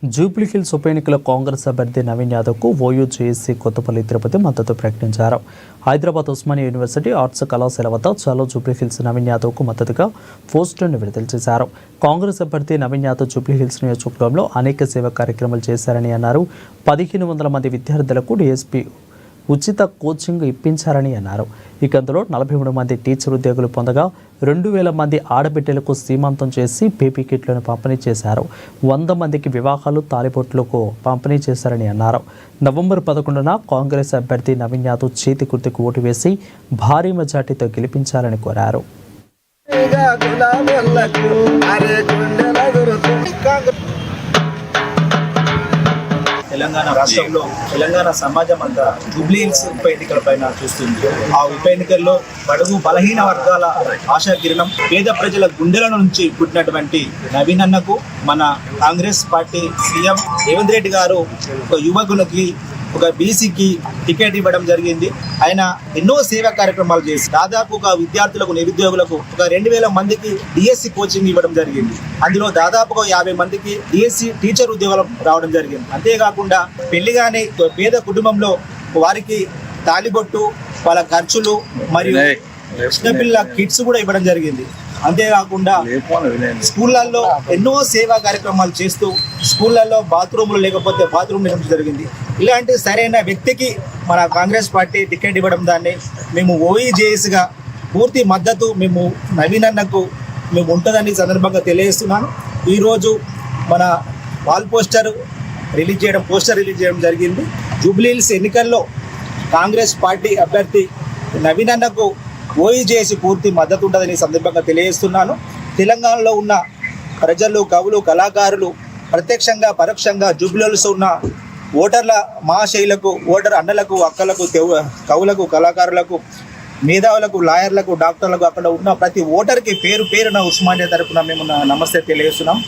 జూబ్లీహిల్స్ ఉప ఎన్నికల కాంగ్రెస్ అభ్యర్థి నవీన్ యాదవ్కు ఓయూ జేఏసీ కొత్తపల్లి తిరుపతి మద్దతు ప్రకటించారు. హైదరాబాద్ ఉస్మానియా యూనివర్సిటీ ఆర్ట్స్ కళాశాల వద్ద చలో జూబ్లీహిల్స్ నవీన్ యాదవ్కు మద్దతుగా పోస్టర్ను విడుదల చేశారు. కాంగ్రెస్ అభ్యర్థి నవీన్ యాదవ్ జూబ్లీహిల్స్ నియోజకవర్గంలో అనేక సేవా కార్యక్రమాలు చేశారని అన్నారు. 1500 మంది విద్యార్థులకు డీఎస్పీ ఉచిత కోచింగ్ ఇప్పించారని అన్నారు. ఇక అందులో 43 మంది టీచర్ ఉద్యోగులు పొందగా 2000 మంది ఆడబిడ్డలకు సీమంతం చేసి బేబీ కిట్లను పంపిణీ చేశారు. 100 మందికి వివాహాలు తాలిబొట్లకు పంపిణీ చేశారని అన్నారు. నవంబర్ 11న కాంగ్రెస్ అభ్యర్థి నవీన్ యాదవ్ చేతి గుర్తుకు ఓటు వేసి భారీ మెజార్టీతో గెలిపించాలని కోరారు. తెలంగాణ రాష్ట్రంలో తెలంగాణ సమాజం అంతా జూబ్లీహిల్స్ ఉప ఎన్నికల పైన చూస్తుంది. ఆ ఉప ఎన్నికల్లో బడుగు బలహీన వర్గాల ఆశాకిరణం పేద ప్రజల గుండెల నుంచి పుట్టినటువంటి నవీన్ అన్నకు మన కాంగ్రెస్ పార్టీ సీఎం రేవంత్ రెడ్డి గారు ఒక యువకునికి ఒక బీసీకి టికెట్ ఇవ్వడం జరిగింది. ఆయన ఎన్నో సేవా కార్యక్రమాలు చేసి దాదాపు ఒక విద్యార్థులకు నిరుద్యోగులకు ఒక 2000 మందికి డిఎస్సి కోచింగ్ ఇవ్వడం జరిగింది. అందులో దాదాపుగా 50 మందికి డిఎస్సి టీచర్ ఉద్యోగాలు రావడం జరిగింది. అంతేకాకుండా పెళ్లిగానే పేద కుటుంబంలో వారికి తాలిబొట్టు, వాళ్ళ ఖర్చులు మరియు చిన్నపిల్ల కిట్స్ కూడా ఇవ్వడం జరిగింది. అంతేకాకుండా స్కూళ్ళల్లో ఎన్నో సేవా కార్యక్రమాలు చేస్తూ స్కూళ్ళల్లో బాత్రూములు లేకపోతే బాత్రూమ్ నిర్మించడం జరిగింది. ఇలాంటి సరైన వ్యక్తికి మన కాంగ్రెస్ పార్టీ టికెట్ ఇవ్వడం దాన్ని మేము ఓఈజేఎస్గా పూర్తి మద్దతు మేము నవీన్ అన్నకు మేము ఉంటుందని సందర్భంగా తెలియజేస్తున్నాను. ఈరోజు మన పోస్టర్ రిలీజ్ చేయడం జరిగింది. జూబ్లీహిల్స్ ఎన్నికల్లో కాంగ్రెస్ పార్టీ అభ్యర్థి నవీన్ అన్నకు ఓఈజేసి పూర్తి మద్దతు ఉంటుందని సందర్భంగా తెలియజేస్తున్నాను. తెలంగాణలో ఉన్న ప్రజలు, కవులు, కళాకారులు ప్రత్యక్షంగా పరోక్షంగా జూబ్లీహిల్స్ ఉన్న ఓటర్ల మహాశైలకు, ఓటర్ అన్నలకు, అక్కలకు, కవులకు, కళాకారులకు, మేధావులకు, లాయర్లకు, డాక్టర్లకు, అక్కడ ఉన్న ప్రతి ఓటర్కి పేరు పేరున ఉస్మానియా తరపున మేము నమస్తే తెలియజేస్తున్నాం.